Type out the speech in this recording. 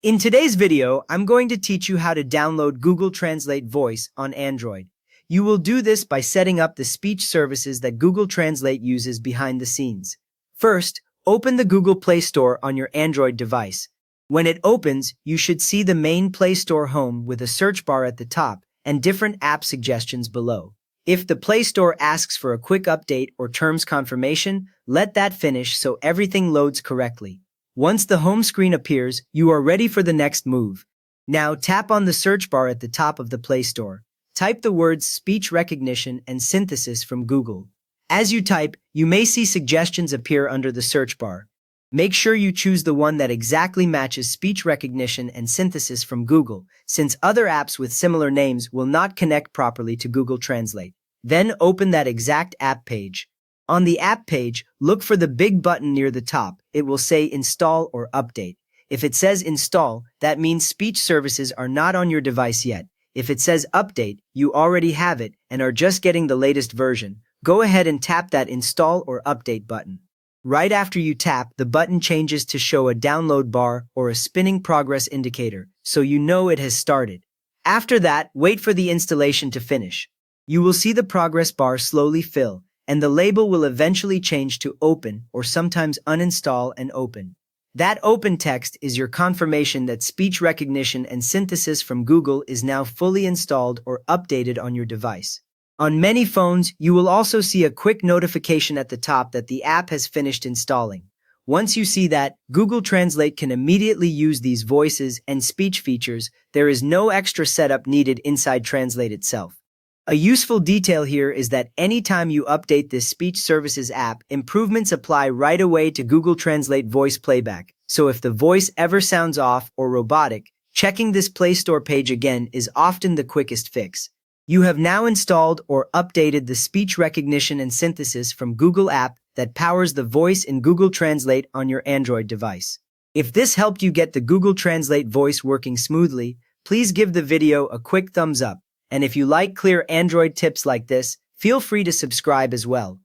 In today's video, I'm going to teach you how to download Google Translate Voice on Android. You will do this by setting up the speech services that Google Translate uses behind the scenes. First, open the Google Play Store on your Android device. When it opens, you should see the main Play Store home with a search bar at the top and different app suggestions below. If the Play Store asks for a quick update or terms confirmation, let that finish so everything loads correctly. Once the home screen appears, you are ready for the next move. Now tap on the search bar at the top of the Play Store. Type the words speech recognition and synthesis from Google. As you type, you may see suggestions appear under the search bar. Make sure you choose the one that exactly matches speech recognition and synthesis from Google, since other apps with similar names will not connect properly to Google Translate. Then open that exact app page. On the app page, look for the big button near the top. It will say Install or Update. If it says Install, that means speech services are not on your device yet. If it says Update, you already have it and are just getting the latest version. Go ahead and tap that Install or Update button. Right after you tap, the button changes to show a download bar or a spinning progress indicator, so you know it has started. After that, wait for the installation to finish. You will see the progress bar slowly fill, and the label will eventually change to Open or sometimes Uninstall and Open. That open text is your confirmation that speech recognition and synthesis from Google is now fully installed or updated on your device. On many phones, you will also see a quick notification at the top that the app has finished installing. Once you see that, Google Translate can immediately use these voices and speech features. There is no extra setup needed inside Translate itself. A useful detail here is that anytime you update this speech services app, improvements apply right away to Google Translate voice playback. So if the voice ever sounds off or robotic, checking this Play Store page again is often the quickest fix. You have now installed or updated the speech recognition and synthesis from Google app that powers the voice in Google Translate on your Android device. If this helped you get the Google Translate voice working smoothly, please give the video a quick thumbs up. And if you like clear Android tips like this, feel free to subscribe as well.